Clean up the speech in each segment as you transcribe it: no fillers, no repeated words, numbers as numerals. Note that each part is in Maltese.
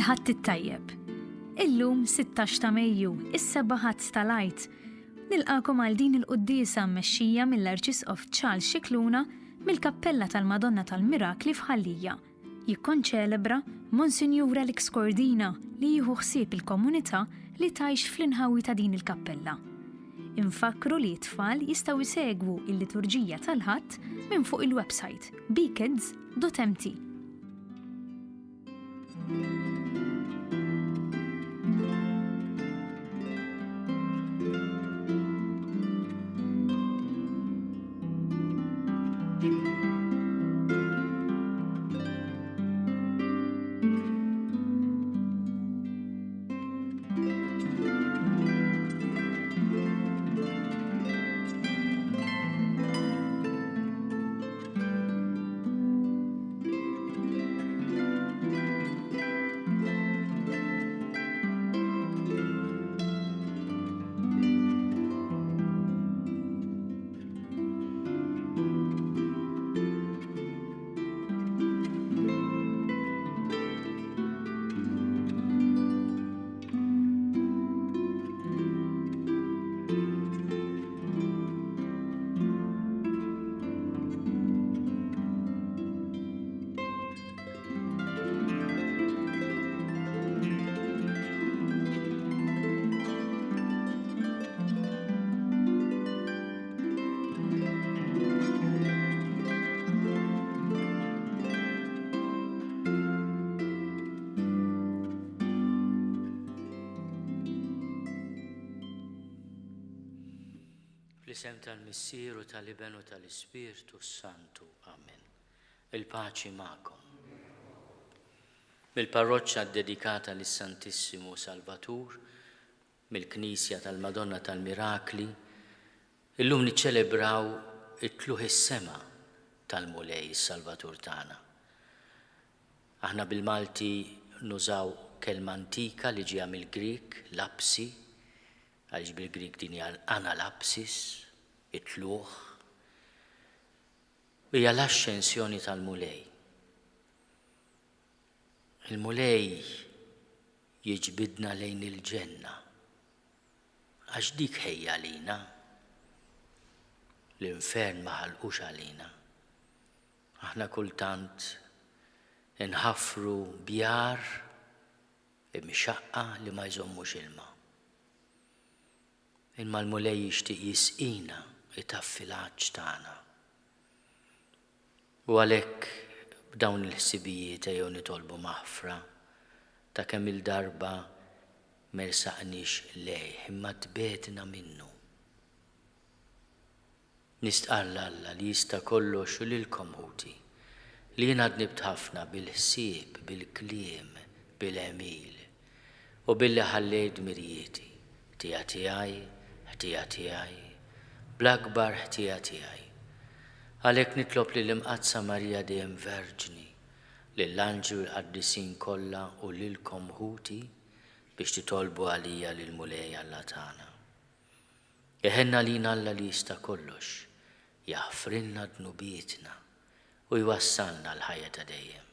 Il-Ħadd it-tajjeb. Illum 16 ta' Mejju, is-seba' Ħadd tal-Għid. Nilqakom għal din il-Quddiesa mmexxija mill-Arċisqof Charles Xikluna mill-Kappella tal-Madonna tal-Mirakli f'Ħal Lija. Jikkonċelebra Monsinjur Alex Quddiesa li jieħu ħsieb il-komunità li tgħix fl-inħawi ta' din il-kappella. Infakru li t-tfal jistgħu jsegwu il-liturġija tal-Ħadd minn fuq il-website bekids.mt. Fl-isem tal-Missieru tal-Ibenu tal-Ispirtu Santu. Amen. Il-paċi magħkom. Mill-parroċċa dedikata lis-Santissimo Salvatur, mill-Knisja tal-Madonna tal-Mirakli, illum niċċelebraw it-tluħ is-sema tal-Mulej Salvatur tagħna. Aħna bil-Malti nużaw kelma antika li ġejja mill-Grik, lapsi, għaliex bil-Grik din hija analapsis, it-tluħ, hija l-ascensjoni tal-Mulej. Il-Mulej jiġbidna lejn il-ġenna, għax dik ħejja għalina, l-infern ma ħalqux għalina. Aħna kultant inħaffru bjar imxaqqa li ma jżommux ilma. Imma l-Mulej jixtieq jisqina it-taffilaġġ tagħna. U għalhekk b'dawn il-ħsibijiet ejjew nitolbu maħfra ta' kemm il-darba mersaqniex lejh imma tbetna minnu. Nistqarra Alla li jista' kollox u lilkom ħuti li jien għadni btħafna bil-ħsieb, bil-kliem, bil-emil u billi ħallejt mirjieti ħtija tiegħi, ħtija tiegħi, bl-akbar ħtija tiegħi. Għalhekk nitlob lill-Imqazza Marija dejjem Verġni, lill-anġli l-qaddisin kollha u lilkom ħuti biex titolbu għalija lill-Mulej Alla tagħna. Jeħenna lina Alla li jista' kollox, jaħfrilna dnubietna u jwassalna l-ħajja ta' dejjem.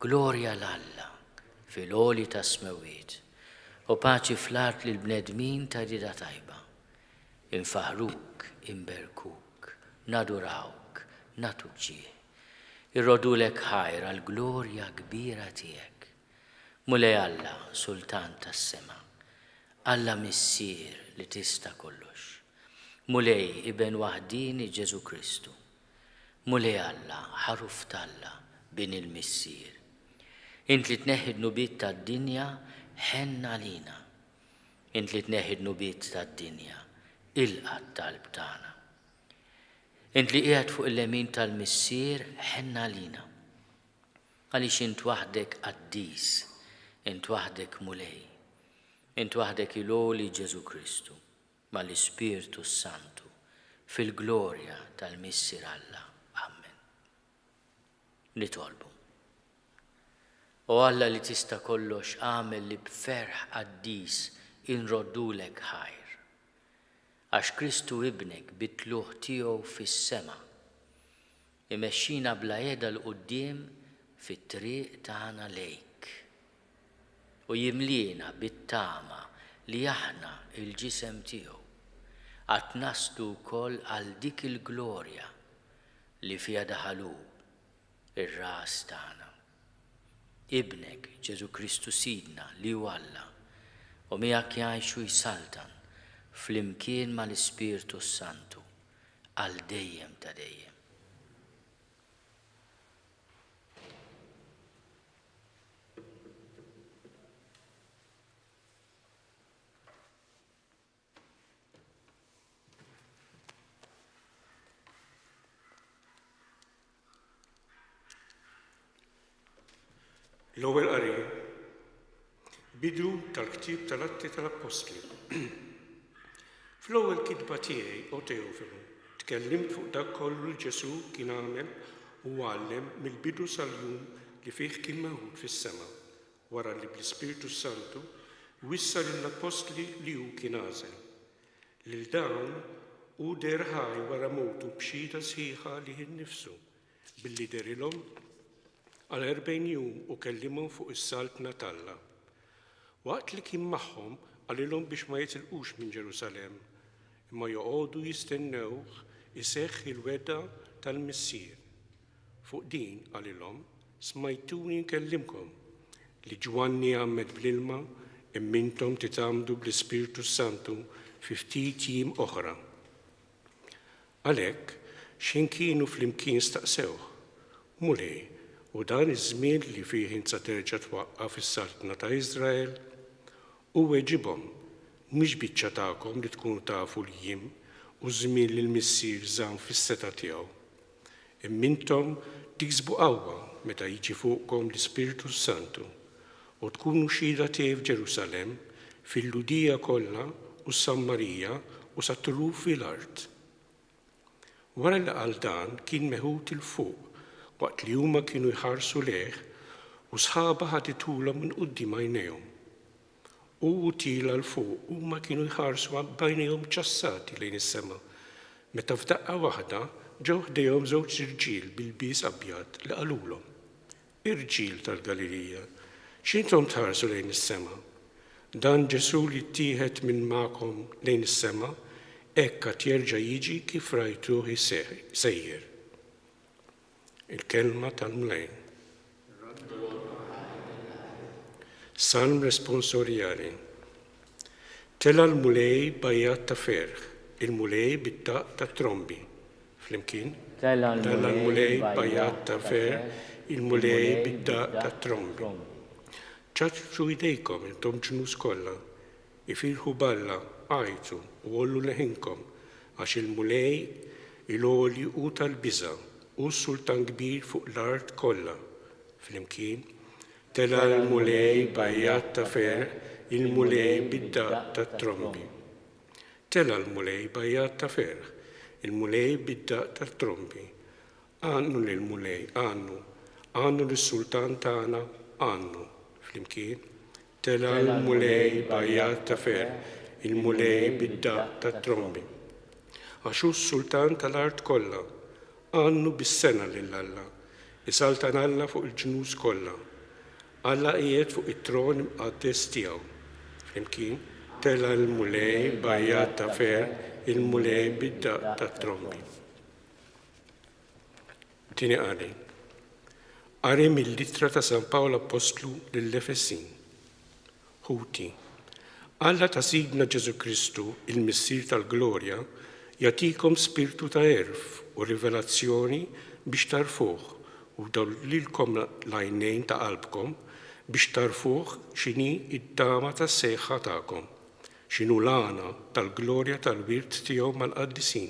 Glorja l-Alla fil-għoli ta' smewiet u paċi fl-art lil bnedmin ta' rida tajba. Infaħruk, imberkuk, nadurawk, natuk ġieħ. Irrodulek ħajr għal glorja kbira tiegħek. Mulej Alla, Sultan tas-sema, Alla Missier li tista' kollox. Mulej Iben waħdini Ġesu Kristu. Mulej Alla, ħaruf talla bin il-Missier. Int li tneħħi d-nubiet tad-dinja ħenna lina. Int li tneħħi d-nubiet tad-dinja ilqa' t-talb tagħna. Int li qiegħed fuq il-lemin tal-Missier ħenna lina. Għaliex int waħdek Quddies, int waħdek Mulej, int waħdek il-għoli Ġesu Kristu mal-Ispirtu Santu fil-glorja tal-Missier Alla. Amen. Nitolbu. O Alla li tista' kollox għamel li b'ferħ Quddies inroddulek ħajr. Għax Kristu ibnek bit-tluħ tiegħu fis-sema imexxina bla qiegħda l-qudiem fit-triq tagħna lejk. u jimlina bit-tama li aħna il-ġisem tiegħu għad naslu wkoll għal dik il-glorja li fiha daħalu ir-ras tagħna. Ibnek Ġesu Kristu Sidna li hu Alla u miegħek jgħixu jsaltan flimkien mal-Ispirtu Santu għal dejjem ta' dejjem. L-ewwel qari bidu tal-ktieb tal-Atti tal-Apostli. Fl-ewwel kitba tiegħi o Teofilu tkellimt fuq dak kollu li Ġesu kien għamel u għallem mill-bidu sal-jum li fih kien mewħud fis-sema wara li bl-Ispirtu Santu wissa lill-Apostli li hu kien għażel. Lil dawn hu derħaj wara mowtu b'xhieda sħiħa li innifsu billi derilhom għal 40 jum u kellimhom fuq is-salt Natalla. Waqt li kien magħhom għalilhom biex ma jitilqux minn Ġerusalemm, imma joqogħdu jistennewh iseħħ il-weda tal-Missier. Fuq din għalilhom smajtuni nkellimkom li Ġwanni għammed bl-ilma imma intom titgħamdu bl-Ispirtu Santu fi ftit jiem oħra. Għalhekk x'in kienu flimkien staqsewh, mulej, u dan iż-żmien li fih insa terġa' twaqqaf is-saltna ta' Iżrael u weġibhom mhix biċċa tagħkom li tkunu tafu l-jiem u żmien li l-Missier żamm fis-seta tiegħu. Imma intom tiksbu qawwa meta jiġi fuqkom l-Ispirtu Santu u tkunu xhieda tiegħi f'Ġerusalemm, fil-Ludija kollha u s-Sammarija u sat-tuluf fil-art. Wara li qal dan kien meħud il-fuq waqt li huma kienu jħarsu leħ u sħaba ħaditulhom minn quddiem għajnejhom. U tila l-fuq huma kienu jħarsu b'għajnejhom ċassati lejn is-sema. Meta f'daqqa waħda ġew ħdejhom żewġ irġiel bil-bies abjad li qalulhom: Irġiel tal-Galilija, x'intom tħarsu lejn is-sema? Dan Ġesu li ttieħed minn magħkom lejn is-sema hekk qed jerġa' jiġi kif rajtuh sejjer. Il-kelma tal-mlejn. Salm responsorjali. Tela l-mulej bajjat ta' ferħ, il-mulej bit-taq ta' trombi. Flimkien? Tela l-mulej bajjat ta' ferħ, il-mulej bit-taq ta' trombi. ċaċċu idejkom intom ġnus kollha, ifirħu balla, għajtu u għollu leħinkom, għax il-mulej il-oli u tal-biża' u s-sultan kbir fuq l-art kollha. Flimkien, tela l-mulej bajjat ta' ferħ, il-mulej bid-daq ta' trombi. Tela l-mulej bajjat ta' ferħ, il-mulej bid-daq ta' trombi. Għannu l-mulej, għannu l-sultan tagħna, għannu. Flimkien, tela l-mulej bajjat ta' ferħ, il-mulej bid-daq ta' trombi. Għaxu s-sultan tal-art kollha, għannu bis-sena lill-Alla, isaltan Alla fuq il-ġnus kollha. Alla qiegħed fuq it-tron imqaddes tiegħu. Flimkien, tela l-mulej bajjat ta' ferħ, il-mulej bid-daq ta' trombi. Tieni qari. Qari mill-Littra ta' San Pawlu Apostlu lill-Efesin. Ħuti. Alla ta' Sidna Ġesu Kristu, il-Missier tal-Glorja, jagħtikom spiritu ta' erf u rivelazzjoni biex tarfuh u dawlilkom l-għajnejn ta' qalbkom biex tarfuh x'inhi id-dama tas-sejħa tagħkom, x'inhu l-għana tal-glorja tal-wirt tiegħu mal-qaddisin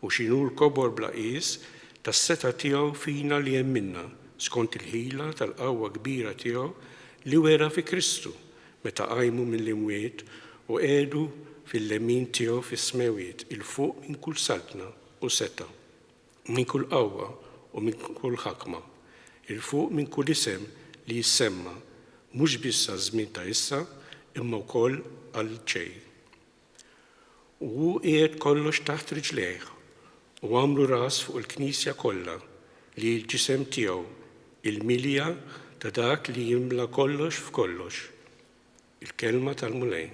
u x'inhu l-kobor bla qies tas-seta tiegħu fina li hemm minna skont il-ħila tal-qawwa kbira tiegħu li wera fi Kristu meta qajmu mill-imwiet u qiegħdu fil-lemin tiegħu fis-smewiet il-fuq minn kull saltna u seta, minn kull qawwa u minn kull ħakma, il-fuq minn kull isem li jissemma mhux biss żmien ta' issa imma wkoll għal ġej. U qiegħed kollox taħt riġlejh u għamlu ras fuq il-Knisja kollha li l-ġisem tiegħu il-milja ta' dak li jimla kollox f'kollox. Il-kelma tal-mulej.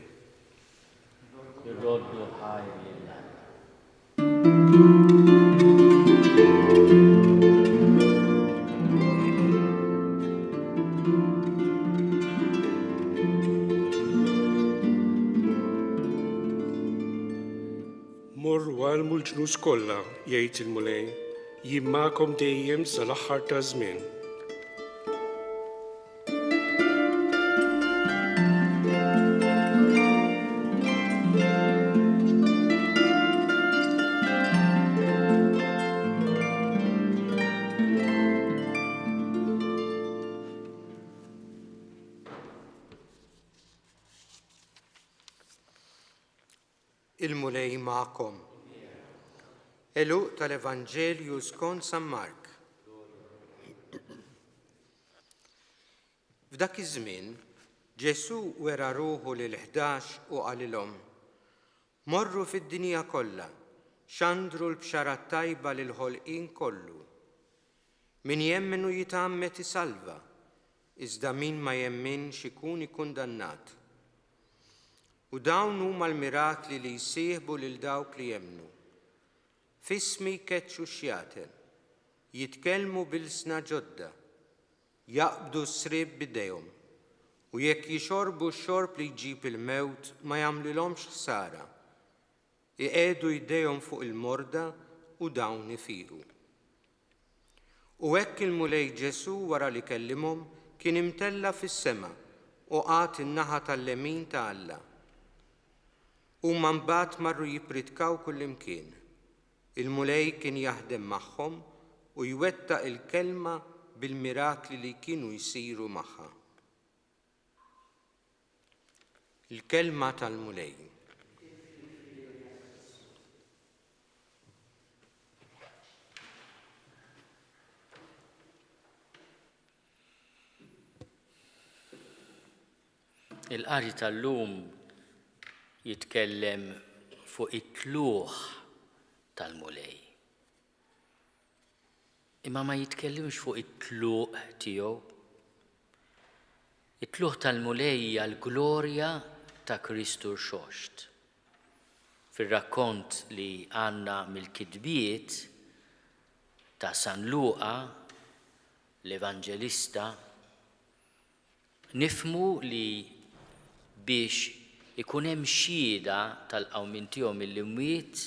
Irroddu ħajr lillah. Morru għalmu l-ġnus kollha, jgħid il-mulej, jien magħkom dejjem sal-aħħar ta' żmien. Il-mulej ma'kom. Eluq tal-Evanġelju skont San Mark. F'dak iż-żmien, Ġesu wera ruħu lil-11 u qalilhom: Morru fid-dinja kollha, xandru l-bxara tajba lil ħolqien kollu. Min jemmenu jitgħammet isalva, iżda min ma jemminx ikun ikkundannat. U dawn huma l-mirakli li jsieħbu lil dawk li jemmnu. F'ismi jkeċċu xjaten, jitkellmu bil-sna ġodda, jaqbdu s-srieb b'idejhom, u jekk jixorbu x-xorb li jġib il-mewt ma jagħmlilhomx ħsara. Iqegħdu jdejhom fuq il-morda u dawn ifiequ. U hekk il-mulej Ġesu wara li kellimhom kien imtella fis-sema u qagħad in-naħa tal-lemin ta' Alla. Huma mbagħad marru jippritkaw kullimkien. Il-mulej kien jaħdem magħhom u jwettaq il-kelma bil-mirakli li kienu jsiru magħha. Il-kelma tal-mulej. Il-qari tal-lum jitkellem fuq it-tluħ tal-mulej. Imma ma jitkellimx fuq it-tluq tiegħu. It-tluħ tal-mulej hija l-glorja ta' Kristu rxoxt. Fir-rakkont li għandna mill-kitbiet ta' San Luqa, l-Evanġelista, nifhmu li biex ikun hemm xhieda tal-qawmin tiegħu mill-imwiet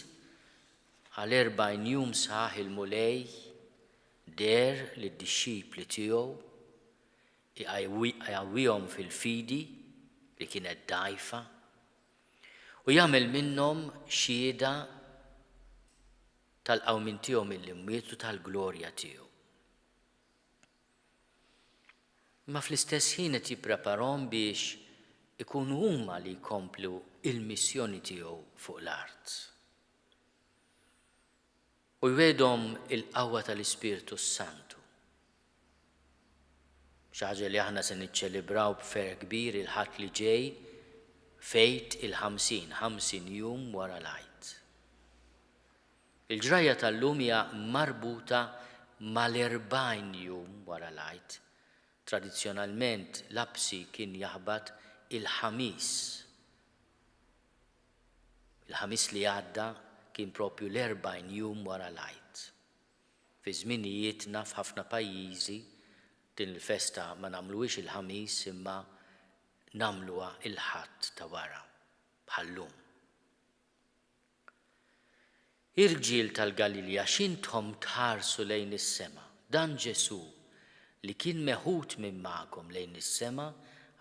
għal 40 jum sħaħ il-mulej der lid-dixxipli tiegħu iqawwihom fil-fidi li kienet dgħajfa u jagħmel minnhom xhieda tal-qawmin tiegħu mill-imwiet u tal-glorja tiegħu. Ma fl-istess ħin qed jippreparahom biex ikunu huma li jkomplu il-missjoni tiegħu fuq l-art. U jwedhom il-qawwa tal-Ispiritu Santu. Xi ħaġa li aħna se niċċelebraw b'fer kbir il-ħadd li ġej fejt il-50 jum wara l-Għid. Il-ġrajja tal-lum hija marbuta mal-40 jum wara l-Għid. Tradizzjonalment l-absi kien jaħbad il-ħamis. Il-ħamis li għadda kien propju l-40 jum wara l-Għid. Fi żminijietna f'ħafna pajjiżi din il-festa ma nagħmluhiex il-ħamis imma nagħmluha il-Ħadd ta' wara bħallum. Irġiel tal-Galilja x'intkom tħarsu lejn is-sema. Dan Ġesu li kien meħud minn magħkom lejn is-sema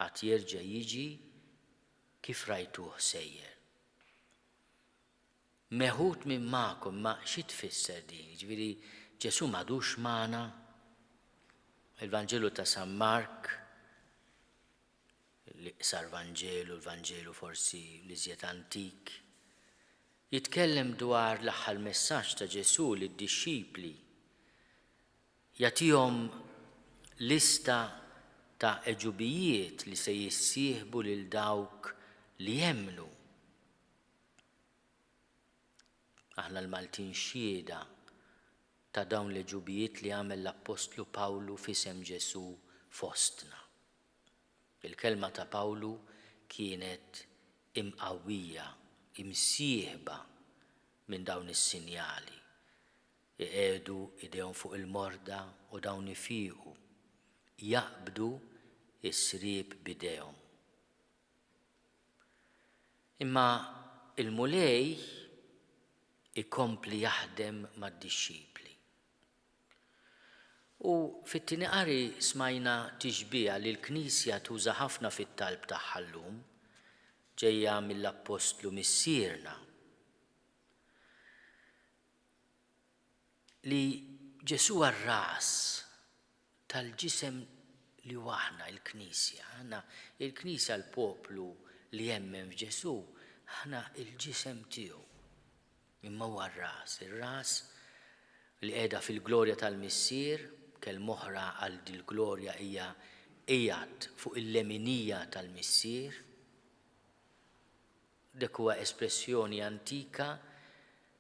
għad jerġa' jiġi kif rajtuh sejjer. Meħud minn magħkom ma xi tfisser din? Ġifieri Ġesu m'għadux magħna. Il-Vanġelu ta' San Mark, l-iqsar Vanġelu, l-Vanġelu forsi l-iżjed antik, jitkellem dwar l-aħħar messaġġ ta' Ġesu lid-dixxipli. Jagħtihom lista ta' eġubijiet li se jissieħbu lil dawk li jemmnu. Aħna l-Maltin xhieda ta' dawn l-eġubijiet li għamel l-Apostlu Pawlu f'isem Ġesu fostna. Il-kelma ta' Pawlu kienet imqawwija, imsieħba minn dawn is-sinjali. Iqegħdu idejhom fuq il-morda u dawn ifiequ, jaqbdu is-srieb b'idejhom. Imma il-mulej ikompli jaħdem mad-dixxipli. U fit-tieni qari smajna tixbieha li l-Knisja tuża ħafna fit-talb tagħha llum, ġejja mill-Apostlu missierna, li Ġesu ar-ras tal-ġisem li waħna il-Knisja. Aħna il-Knisja l-poplu li jemmen f'Ġesu, aħna il-ġisem tiegħu. Imma huwa r-ras, ir-ras li qiegħda fil-glorja tal-missier, kell-moħra għal dil-glorja hija qiegħed fuq il-leminija tal-missier. Dak huwa espressjoni antika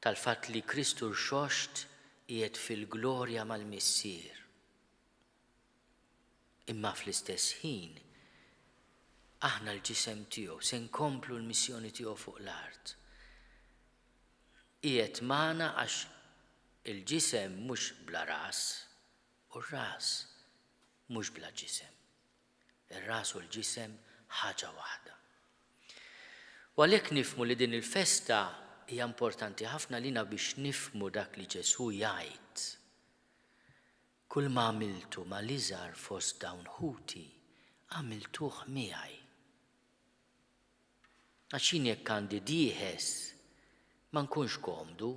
tal-fatt li Kristu rxoxt qiegħed fil-glorja mal-missier. Imma fl-istess ħin aħna l-ġisem tiegħu se nkomplu l-missjoni tiegħu fuq l-art. Qiegħed magħna għax il-ġisem mhux bla ras u r-ras mhux bla ġisem. Ir-ras u l-ġisem ħaġa waħda. U għalhekk nifhmu li din il-festa hija importanti ħafna lina biex nifhmu dak li Ġesu jgħid. Kull ma għamiltu ma l-iżgħar fost dawn ħuti, għamiltuh miegħi. Għax jien jekk għandi dieħes ma nkunx komdu,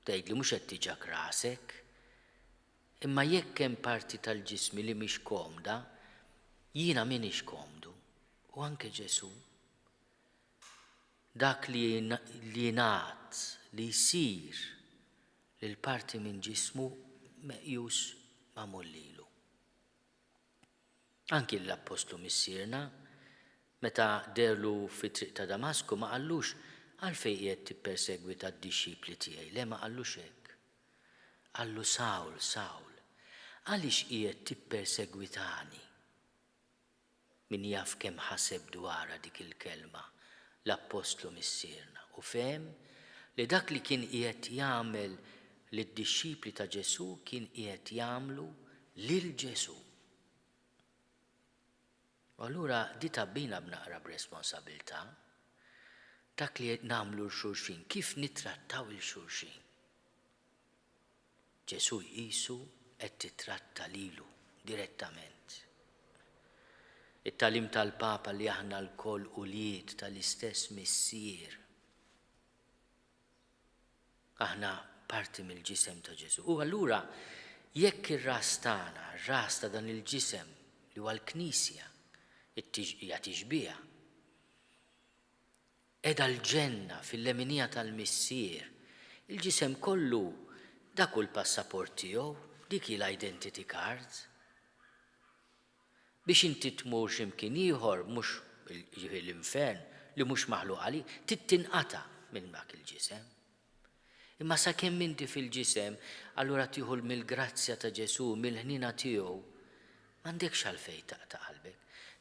tgħidli mhux qed tiġak rasek, imma jekk hemm parti tal-ġismi li mhix komda, jiena m'iniex komdu. U anke Ġesu. Dak li jingħad li jsir lil parti minn ġismu meqjus magħmul lilu. Anki l-Apostlu missierna, meta derlu fit-triq ta' Damasku ma qallux għalfejn qiegħed tippersegwita d-dixxipli tiegħi, le ma qallux hekk. Qallu Sawl, Sawl, għaliex qiegħed tippersegwitani? Min jaf kemm ħaseb dwarha dik il-kelma l-Apostlu missierna u fehem li dak li kien qiegħed jagħmel lid-dixxipli ta' Ġesu kien qiegħed jagħmlu lil Ġesu. U allura di tabbina b'naqra b'responsabbiltà dak li nagħmlu l-xulxin, kif nittrattaw il-xulxin. Ġesu jqisu qed titratta lilu direttament. It-talim tal-Papa li aħna l-koll ulied tal-istess missier. Aħna parti mill-ġisem ta' Ġesu. U allura jekk ir-ras tagħna, r-ras ta' dan il-ġisem li huwa l-Knisja, hija tixbieha. Qiegħda l-ġenna fil-leminija tal-missier. Il-ġisem kollu dak hu l-passaport tiegħu, dik hi l-identity card. Biex inti tmur x'imkien ieħor mhux l-infern li mhux maħluq għalih, tittinqata' minn dak il-ġisem. Imma sakemm inti fil-ġisem, allura tieħu mill-grazzja ta' Ġesu, mill-ħnina tiegħu, m'għandekx għalfejn taqta' qalbek.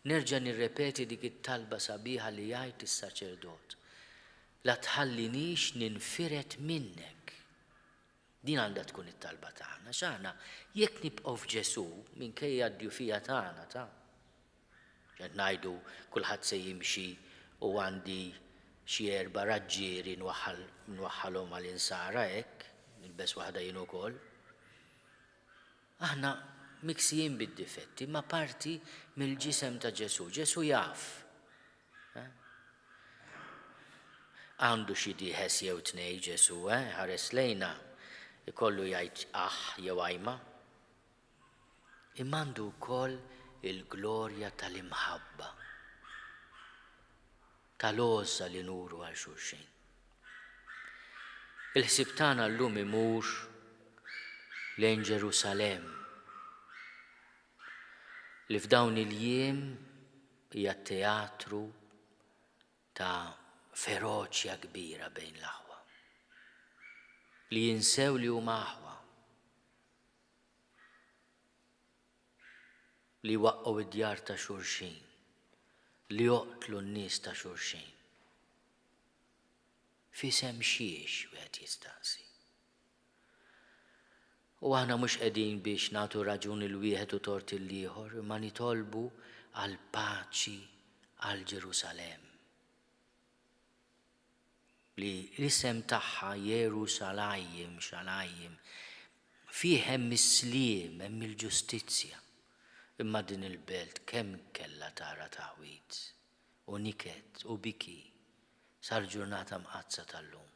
Nerġa' nirrepeti dik it-talba sabiħa li jgħid is-saċerdot. La tħallinix ninfiret minnek. Din għandha tkun it-talba tagħna. X'aħna jekk nibqgħu f'Ġesu minkejja d-djufija tagħna qed ngħidu kulħadd se jimxi u għandi xi 4 raġġieri nwaħħalhom għall-insara hekk, nilbes waħda jien ukoll. Aħna miksijin bid-difetti, ma parti mill-ġisem ta' Ġesu. Ġesu jaf. Għandu xi dieħes jew tnej Ġesu, ħares lejna, ikollu jgħid jew għajma. Imma għandu wkoll il-glorja tal-imħabba, tal-għoża li nuru għal xulxin. Il-ħsieb tagħna llum imur lejn Ġerusalem, li f'dawn il-jiem hija teatru ta' feroċja kbira bejn l-aħwa. Li jinsew li huma aħwa. Li waqqgħu id-djar ta' xulxin. li joqtlu n-nies ta' xulxin. Fisem xiex wieħed jistaqsi. U aħna mhux qegħdin biex nagħtu raġuni l-wieħed u tort il-ieħor, imma nitolbu għal paċi għal Ġerusalemm. Li l-isem tagħha Jerusalajjem, Xalajjem, fih hemm is-sliem, hemm il-ġustizzja. Imma din il-belt kemm kellha tara taħwit u niket u biki sar ġurnata mqazza tal-lum.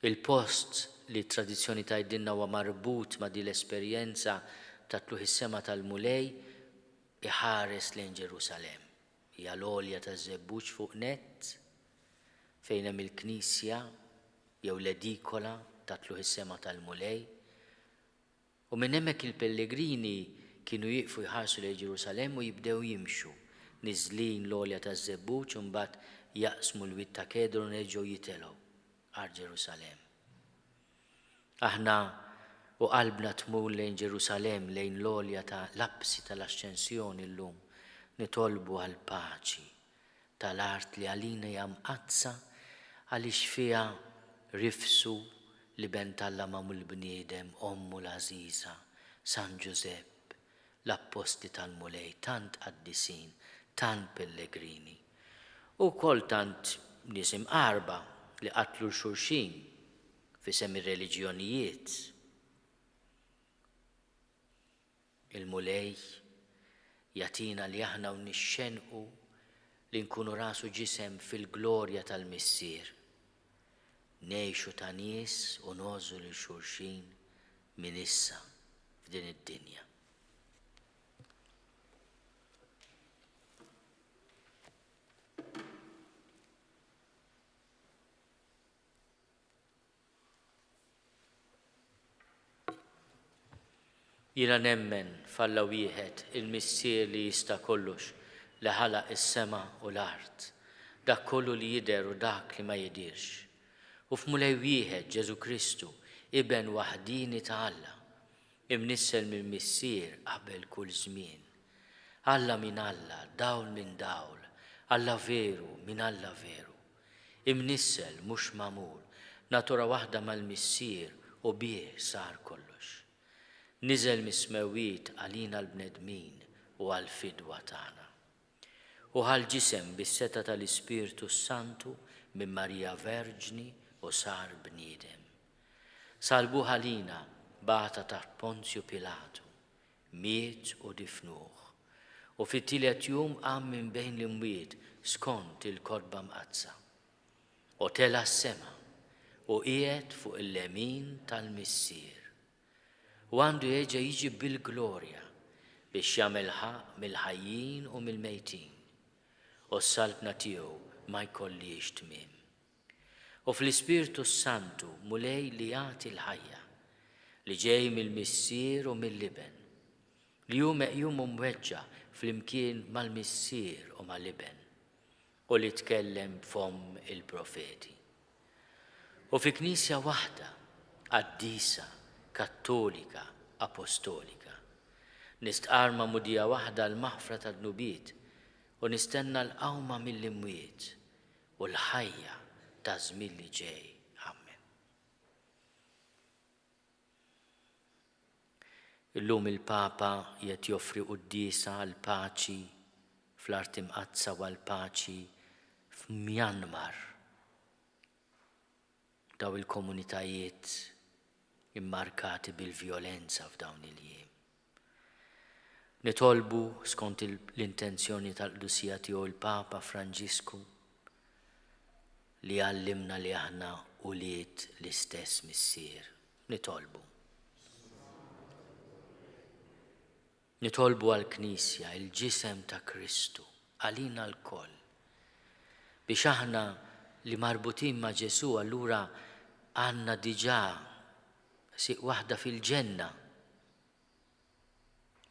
Il-post li t-tradizzjoni tgħidilna huwa marbut ma' din l-esperjenza ta' tluħ is-sema tal-mulej iħares lejn Ġerusalemm. Hija l-għolja taż-żebbuġ fuq nett fejn hemm il-Knisja jew l-edikola ta' tluħ is-sema tal-mulej. U minn hemmhekk il-pellegrini kienu jieqfu jħarsu lejn Ġerusalemm u jibdew jimxu, niżlin l-għolja taż-żebbuġ u mbagħad jaqsmu l-wied ta' Kedru u nerġgħu jitelgħu għal Ġerusalemm. Aħna u qalbna tmur lejn Ġerusalemm lejn l-għolja ta' l-absi tal-Asċensjoni llum nitolbu għal paċi tal-art li għalina hija mqazza għaliex fiha rifsu li bentallama mill-bniedem ommu l-Għażiża, San Giuseppe, l-apposti tal-mulej, tant qaddisin, tant pellegrini. U kol tant nies imqarba li qatlu l-xulxin fisem ir-reliġjonijiet. Il-mulej jatina li aħna nixxenqu li nkunu rasu ġisem fil-glorja tal-missier. Nejxu ta' nies u nożu lil xulxin minn issa f'din id-dinja. Jiena nemmen falla wieħed il-missier li jista' kollox li ħalaq is-sema u l-art, dak kollu li jidher u dak li ma jidirx. U f'mulej wieħed Ġesu Kristu, iben waħdini ta' Alla, imnissel minn missier qabel kull żmien. Alla minn Alla, dawl minn dawl, Alla veru minn Alla veru. Imnissel mhux magħmul, natura waħda mal-missier u bih sar kollox. Niżel mis-smewwiet għalina l-bnedmin u għall-fidwa tagħna. U ħal-ġisem bis-seta tal-Ispiritu Santu minn Marija Verġni u sar bniedem. Salbu ħalina bata taħt Ponzju Pilatu, miet u difnuh. U fit-tielet jum qam minn bejn l-imwiet skont il-kodba mqazza. U tela s-sema u qiegħed fuq il-lemin tal-missier. U għandu jerġa' jiġi bil-glorja biex jagħmel ħaq mill-ħajjin u mill-mejtin. U s-salbna tiegħu ma jkollix tmiem. U fl-Ispiritu Santu mulej li jagħti l-ħajja li ġej mill-missier u mill-liben li hu meqjum u mweġġa' flimkien mal-missier u mal-liben u li tkellem b'fomm il-profeti. U fi Knisja waħda Quddiesa, Kattolika, Apostolika nistqarma mudija waħda l-maħfra tad-nubiet u nistenna l-qawma mill-imwiet u l-ħajja ta' żmien li ġej. Amen. Illum il-Papa qed joffri quddiesa għal paċi fl-art imqazza u għal paċi f'Myanmar. Daw il-komunitajiet immarkati bil-vjolenza f'dawn il-jiem. Nitolbu skont l-intenzjoni tal-Quddiesija tiegħu il-Papa Franġisku li għallimna li aħna ulied l-istess missier. Nitolbu għall-Knisja il-ġisem ta' Kristu għalina l-koll biex aħna li marbutin ma' Ġesu allura għandna diġà siq waħda fil-ġenna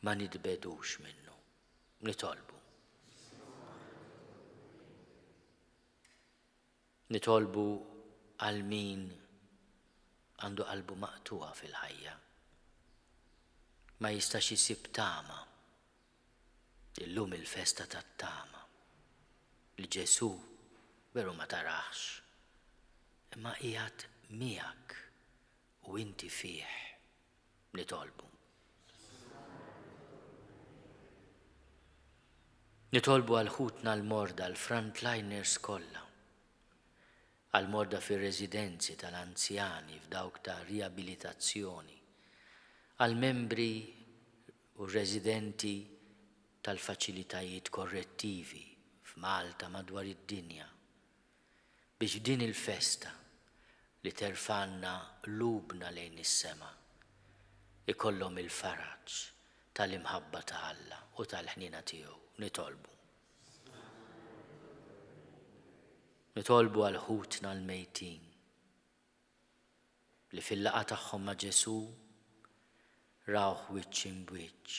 ma nitbedux minnu. Nitolbu għal min għandu qalbu maqtuwa fil-ħajja. Ma jistax isib tama Illum il-festa tat-tama li Ġesu veru ma taraħx, imma qiegħed miegħek u inti fih nitolbu. Nitolbu għal ħutna l-morda, l-frontliners kollha, għal morda fir-residenzi tal-anzjani f'dawk ta' riabilitazzjoni, għal membri u residenti tal-faċilitajiet korrettivi f'Malta madwar id-dinja biex din il-festa li terfanna lubna lejn is-sema ikollhom il-faraġġ tal-imħabba ta' Alla u tal-ħnina tiegħu nitolbu. Nitolbu għal ħutna l-mejtin li fil-laqgħa tagħhom ma' Ġesu rawh wiċċ imbiċċ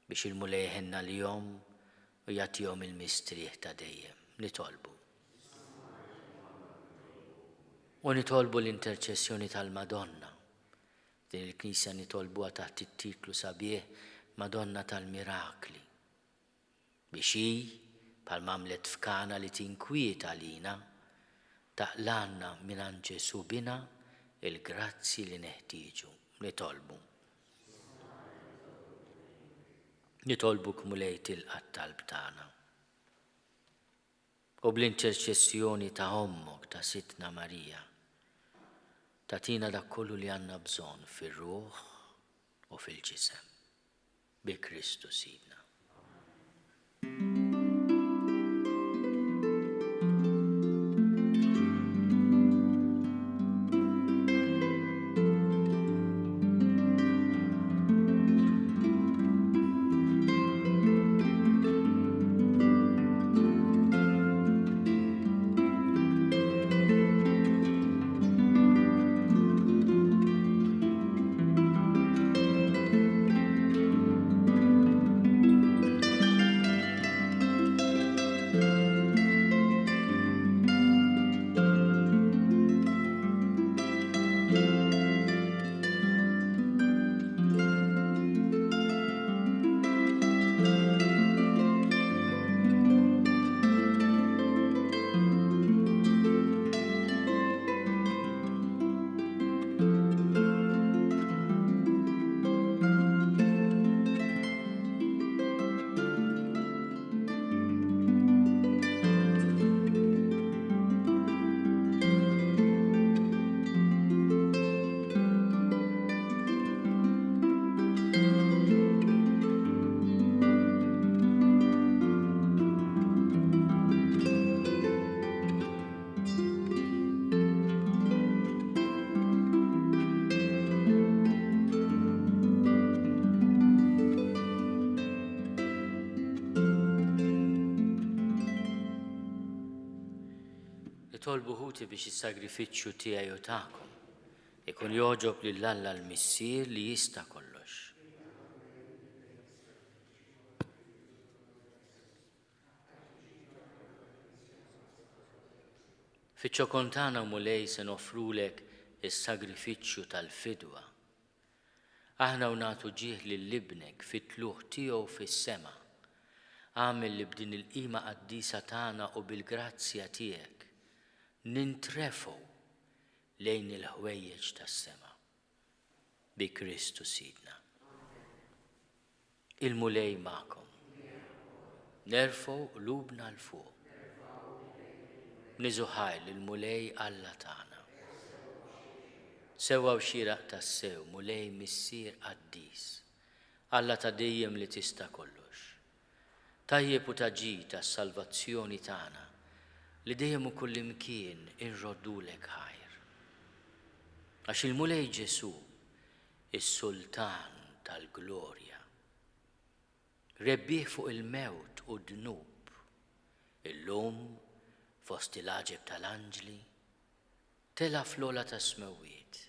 biex il-mulejħenna l-jom u jagħtihom il-mistrieħ ta' dejjem. Nitolbu. U nitolbu l-interċessjoni tal-Madonna. Din il-Knisja nitolbuha taħt it-titlu sabiħ Madonna tal-Mirakli. Biex hi bħal mamlet f'Kana li tinkwieta għalina taqlanna mingħand Ġesu bina il-grazzi li neħtieġu. Nitolbu. Nitolbuk mulej tilqa' talb tagħna. U bl-interċessjoni ta' ommok ta' Sitna Marija tatina dak kollu li għandna bżonn fir-ruħ u fil-ġisem. Bi Kristu Sidna. Nitolbu ħuti biex is-sagrifiċċju tiegħi u tagħkom ikun joġob lil Alla l-Missier li jista' kollox. Fiċ-ċokontana mulej se nofrulek is-sagrifiċċju tal-fidwa. Aħna u nagħtu ġieħ lil-libnek fit-tluħ tiegħu fis-sema. Għamel li b'din il-qima Quddiesa tagħna u bil-grazzja tiegħek nintrefu lejn il-ħwejjeġ tas-sema. Bi Kristu Sidna. Il-mulej magħkom. Nerfgħu qlubna l fuq. Niżuħaj il-mulej Alla tagħna. Sewwa xieraq tas-sew mulej missier Quddies. Alla ta' dejjem li tista' kollox. Tajjeb u taġi tas-salvazzjoni tagħna li dejjem u kullimkien inroddulek ħajr. Għax il-mulej Ġesu, is-Sultan tal-Glorja, rebbieħ fuq il-mewt u d-dnub, illum fost il-aġeb tal-anġli, tela fl-ola ta' smewiet,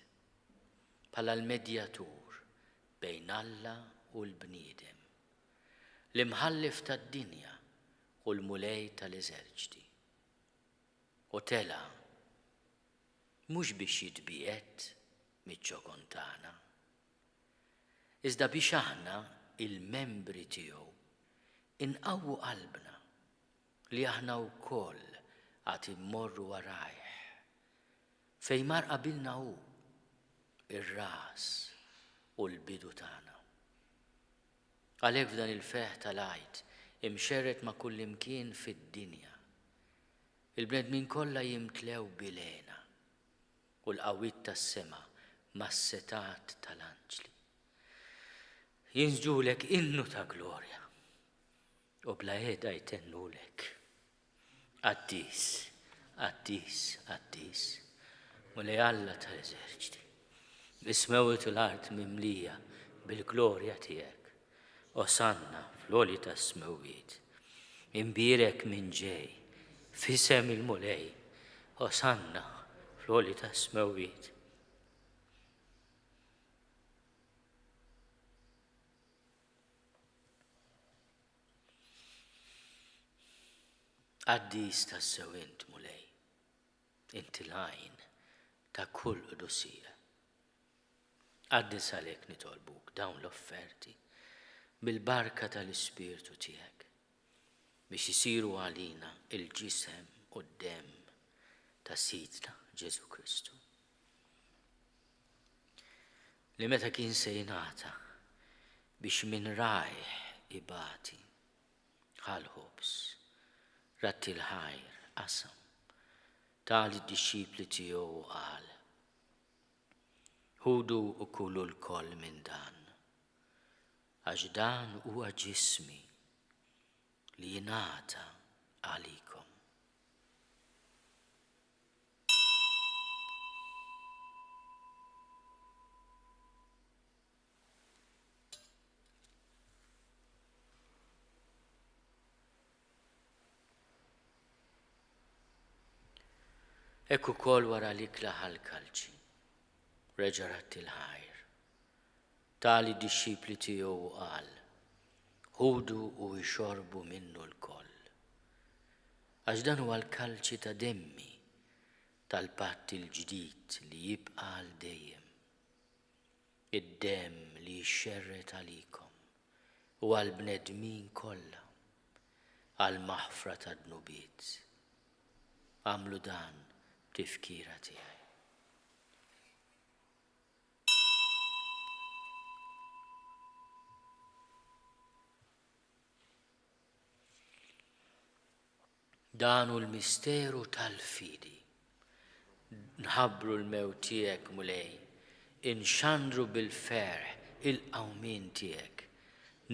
bħala l-medjatur bejn Alla u l-bniedem, l-imħallef tad-dinja u l-mulej tal-eżerċti. U tela, mhux biex jitbiegħed miċ-ċokontana, iżda biex aħna il-membri tiegħu inqawwu qalbna li aħna wkoll għad immorru warajh fejn mar qabilna hu ir-ras u l-bidu tagħna. Għalhekk f'dan il-feħ tal-Għid imxerret ma' kull imkien fid-dinja. Il-bnedmin kollha jimtlew bilena u l-qawwiet tas-sema mas-setat tal-anġli. Jinżġulek innu ta' glorja u bla qiegħda jtennulek. Qaddis, qaddis, qaddis, mulej Alla tal-eżerċiti. Is-smewet u l-art mimlija bil-glorja tiegħek. Osanna fl-għoli tas-smewiet. Imbirek minn ġej, fisem il-mulej. Osanna fl-għoli tas-smewiet. Qaddis tas-sewint mulej, inti l-għajn ta' kull qudusija. Qaddis għalhekk nitolbuk dawn l-offerti bil-barka tal-Ispirtu tiegħek biex isiru għalina il-ġisem u d-demm ta' Sidna Ġesu Kristu. Li meta kien se jingħata biex minn rajh ibati ħal-ħobs ratti l-ħajr qasam tali d-disċipli tiegħu qal: Ħudu u kulu l-koll minn dan, għax dan huwa ġismi li jingħata għalikom. Ekku kol wara l-ikla ħal-kalċi, reġa' ratti l-ħajr. Tali d-disċipli tiegħu qal: Ħudu u jxorbu minnu l-koll. Għax dan huwa l-kalċi ta' demmi tal-patt il-ġdid li jibqa' għal dejjem. Id-demm li jxerret għalikom u għall-bnedmin kollha għall-maħfra ta' dnubiet. Għamlu dan tifkira tiegħi. Dan hu l-misteru tal-fidi. Nħabbru l-mewt tiegħek mulej, inxandru bil-ferħ il-qawmien tiegħek,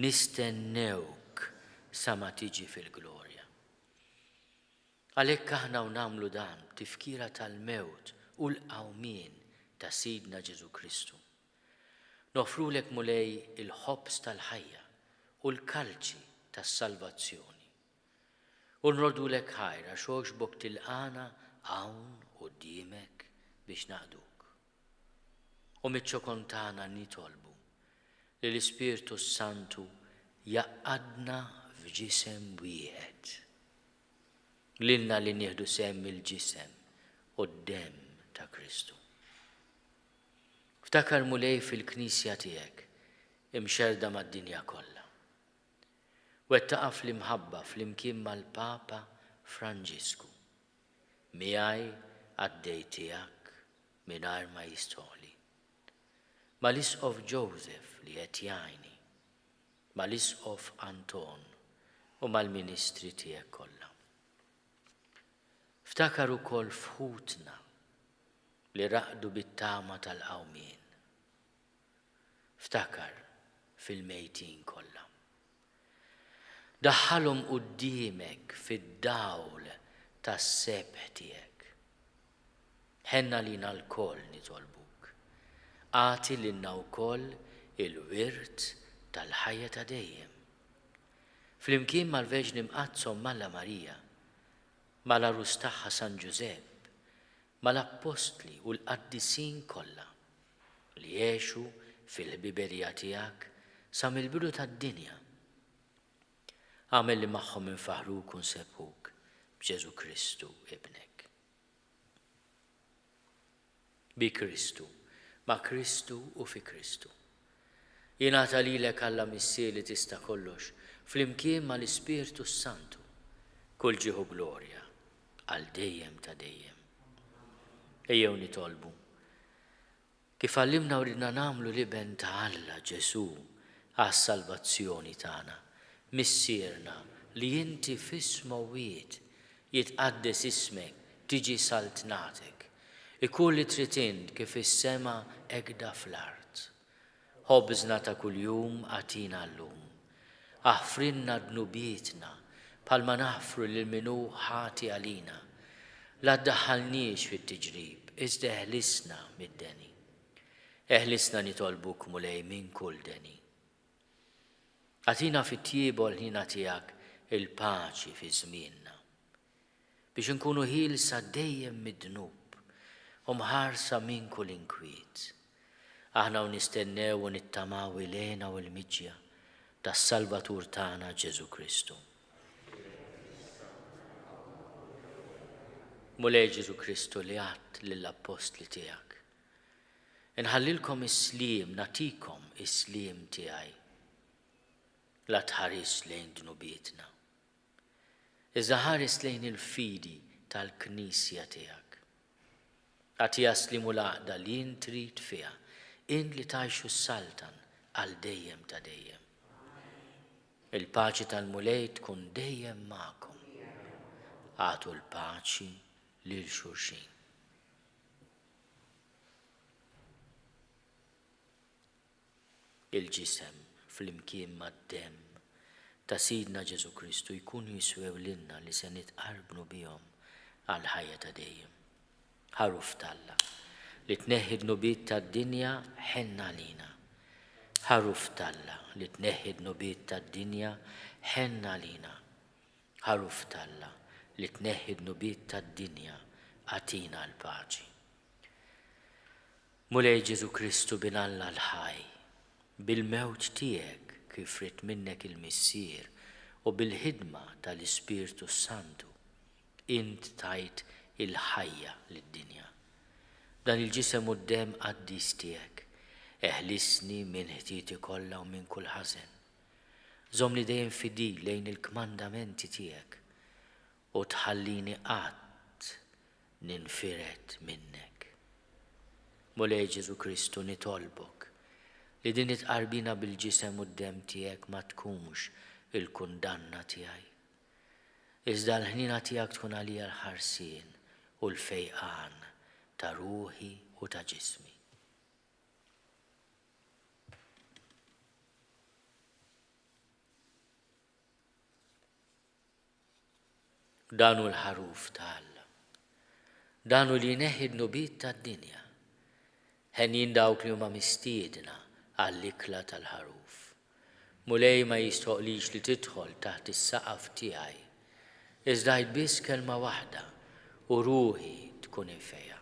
nistennewk sa ma tiġi fil-glorja. Għalhekk aħna nagħmlu dan tifkira tal-mewt u l-qawmien ta' Sidna Ġesu Kristu. Nofrulek mulej il-ħobs tal-ħajja u l-kalċi tas-salvazzjoni. U nrodulek ħajra xogħbok tilqana hawn quddiemek biex naqduk. U miċ-ċokontana nitolbu li l-Ispirtu Santu jaqqadna f'ġisem wieħed. Lilna li nieħdu semm il-ġisem u d-demm ta' Kristu. Ftakar mulej fil-Knisja tiegħek imxerda mad-dinja kollha. Wettaqa fl-imħabba fl-imkien mal-Papa Franġisku. Miegħi għaddej tiegħek mingħajr ma jistħoli. Mal-Isqof Joseph li qed jgħinni, mal-Isqof Anton u mal-Ministri tiegħek kollha. Ftakar ukoll fħutna li raqdu bit-tama tal-qawmien. Ftakar fil-mejtin kollha. Daħħalhom quddiemek fid-dawl tas-sebħ tiegħek. Ħenna lina l-koll nitolbuk. Għati lilna wkoll il-wirt tal-ħajja ta' dejjem. Flimkien mal-Verġni Mqazzom Malla Marija, mal-arus tagħha San Ġusepp, mal-Apostli u l-Qaddisin kollha li jgħixu fil-ħbiberija tiegħek sa mill-bidu tad-dinja. Għamel li magħhom infaħruk u nsebħuk b'Ġesu Kristu ibnek. Bi Kristu, ma' Kristu u fi Kristu. Jingħata lilek Alla missier li tista' kollox flimkien ma l-Ispirtu Santu, kull ġieħu glorja għal dejjem ta' dejjem. Ejjew nitolbu. Kif għallimna u ridna nagħmlu liben ta' Alla Ġesu għas-salvazzjoni tagħna, missierna li inti f'ismowiet jitqaddes ismek, tiġi saltnatek, ikun li trid int kif is-sema egda fl-art. Ħobżna ta' kuljum għatina llum. Aħfrinna dnubietna bħalma naħfru lil minnu ħati għalina. La ddaħħalniex fit-tiġrib, iżda eħlisna mid-deni. Eħlisna nitolbuk mulej minn kull deni. Għatina fit-tjiebol ħina tiegħek il-paċi fi żmienna. Biex nkunu ħielsa dejjem mid-dnub u mħarsa minn kull inkwiet. Aħna u nistennew u nittamaw ilena u l-miġja tas-Salvatur tagħna Ġesu Kristu. Mulej Ġesu Kristu li għadt lill-apostli tiegħek. Inħallilkom is-sliem, natikom is-sliem tiegħi. La tħares lejn dnubietna. Iżda ħares lejn il-fidi tal-Knisja tiegħek. Għatija slimu l-għaqda li int trid fiha, int li tgħixu s-saltan għal dejjem ta' dejjem. Il-paċi tal-mulej tkun dejjem magħkom. Għatu l-paċi lil xulxin. Il-ġisem fl-imkien mad-dem ta' Sidna Ġesu Kristu jkun jiswew lilna li se nitqarbnu bihom għal ħajja ta' dejjem. Ħaruf talla li tneħħi dnubiet tad-dinja ħenna lina. Ħaruf talla li tneħħi dnubiet tad-dinja ħenna lina. Ħaruf talla li tneħħi dnubiet tad-dinja għatina l-paċi. Mulej Ġesu Kristu bin Alla l-ħaj, bil-mewt tiegħek kif rid minnek il-missier u bil-ħidma tal-Ispirtu Santu, int tajt il-ħajja lid-dinja. Dan il-ġisem u d-dem qaddis tiegħek, eħlisni minn ħtieti kollha u minn kull ħażen. Żomni dejjem fidi lejn il-kmandamenti tiegħek u tħallini qatt ninfiret minnek. Mulej Ġesu Kristu nitolbok li din itqarbina bil-ġisem u d-dem tiegħek ma tkunx il-kundanna tiegħi. Iżda l-ħnina tiegħek tkun għalija l-ħarsien u l-fejqan ta' ruħi u ta' ġismi. Danu l-ħaruf ta' Alla. Danu li jneħħi d-nubiet tad-dinja. Ħenjin dawk li huma mistiedna għall-ikla tal-ħaruf. Mulej ma jistoqlix li tidħol taħt is-saqaf tiegħi. Iżda biss kelma waħda u ruħi tkun infejja.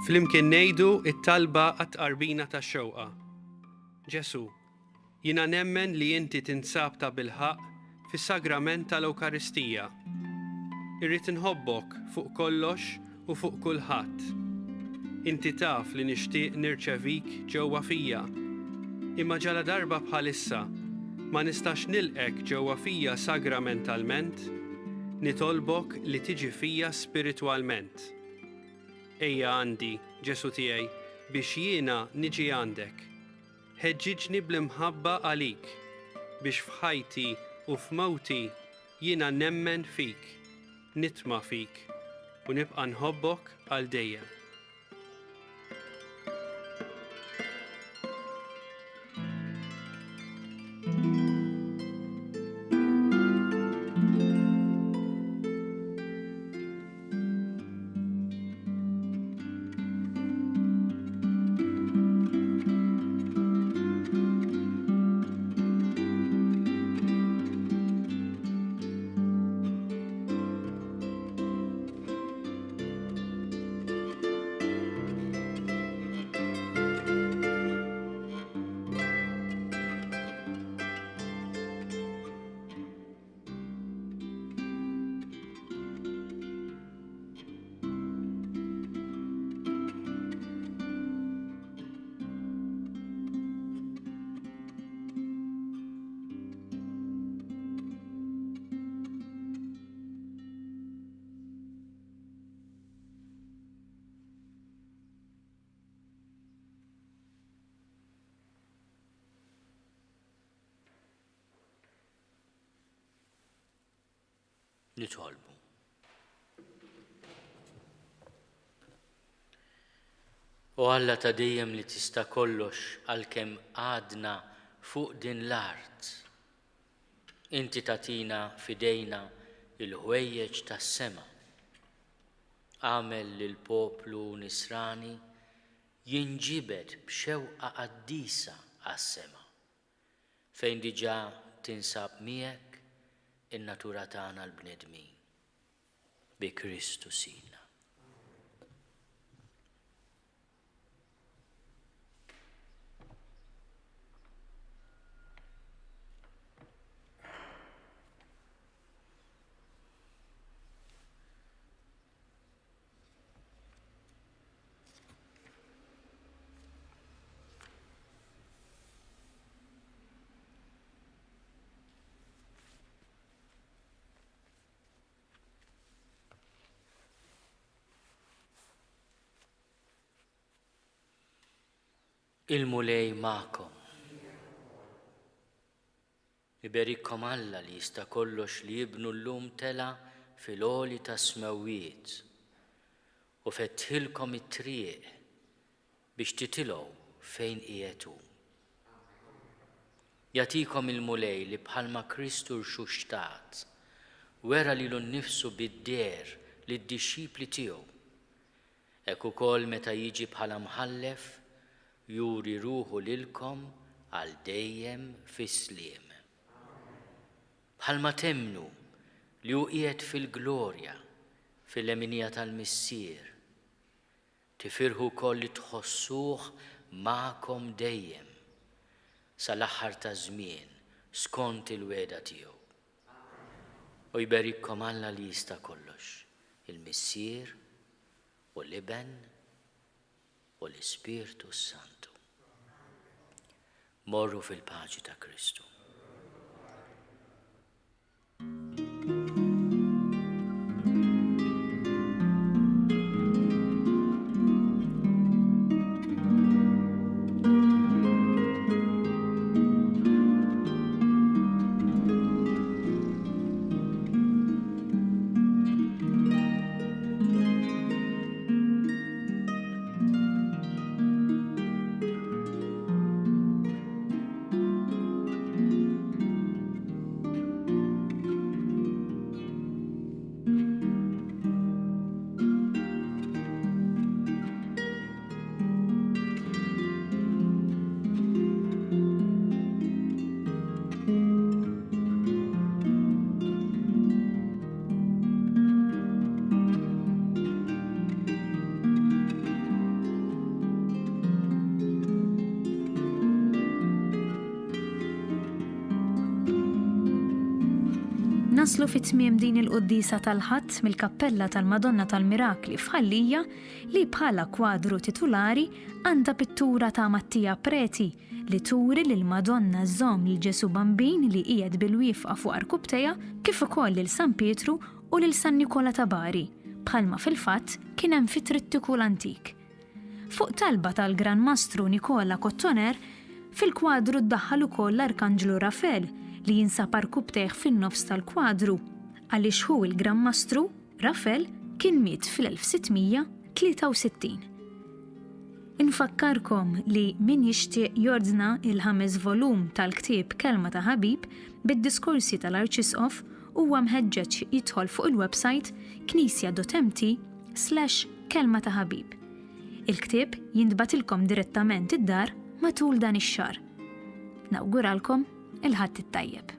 Flimkien ngħidu it-talba għat-tqarbina tax-xewqa. Ġesu, jiena nemmen li inti tinsab ta' bilħaq fis-sagrament tal-Ewkaristija. Irrid inħobbok fuq kollox u fuq kulħadd. Inti taf li nixtieq nirċevik ġewwa fija, imma ġala darba bħalissa ma nistax nilqek ġewwa fija sagramentalment, nitolbok li tiġi fija spiritwalment. Ejja għandi, Ġesu tiegħi, biex jiena niġi għandek. Ħeġġiġni bl-imħabba għalik, biex f'ħajti u f'mawti jiena nemmen fik, nitma' fik u nibqa' nħobbok għal dejjem. Nitolbu. U Alla ta' dejjem li tista' kollox għalkemm għadna fuq din l-art. Inti tatina fidejna il-ħwejjeġ tas-sema. Għamel lil poplu nisrani jinġibed b'xewqa Quddiesa għas-sema, fejn diġà tinsab miegħek in-natura tagħna l-bnedmin bi Kristu sina. Il-mulej ma'kom. Iberikkom Alla li jista' kollox li jibnu llum tela fil-għoli ta' smewwiet u fettħilkom it-triq biex titilgħu fejn qiegħed hu. Jagħtikom il-mulej li bħalma Kristu rxuxtat wera lilu nnifsu bid-der lid-dixxipli tiegħu. Hekk ukoll meta jiġi bħala mħallef juri ruħu lilkom għal dejjem fis-sliem. Bħalma temnu li hu qiegħed fil-glorja fil-leminija tal-Missier, tifirħu wkoll li tħossuh magħkom dejjem sal-aħħar ta' żmien skont il-weda tiegħu. U jberikkom Alla li jista' kollox, il-Missier u l-Iben u l-Ispirtu Santu. Morru fil-paċi ta' Kristu. Naslu fit-tmiem din il-Quddiesa tal-Ħadd mill-Kappella tal-Madonna tal-Mirakli f'Ħal Lija li bħala kwadru titolari għandha pittura ta' Mattija Preti li turi lil Madonna żomm lil Ġesu Bambin li qiegħed bil-wifqa fuq arkubtejha kif ukoll lil San Pietru u lil San Nikola ta' Bari, bħalma fil-fatt kien hemm fit-trittiku l-antik. Fuq talba tal-Gran Mastru Nikola Kottoner, fil-kwadru ddaħħal ukoll l-Arkanġlu Rafel li jinsab arkubtejh fin-nofs tal-kwadru għaliex hu il-Gran Mastru Rafel kien miet fil-1663. Infakkarkom li min jixtieq jordna il-5 volum tal-ktieb Kelma ta' Ħabib bid-diskorsi tal-Arċisqof huwa mħeġġeġ jidħol fuq il-website knisja.mt/kelma ta' ħabib. Il-ktieb jintbatilkom direttament id-dar matul dan ix-xahar. Nawguralkom il-Ħadd it-tajjeb.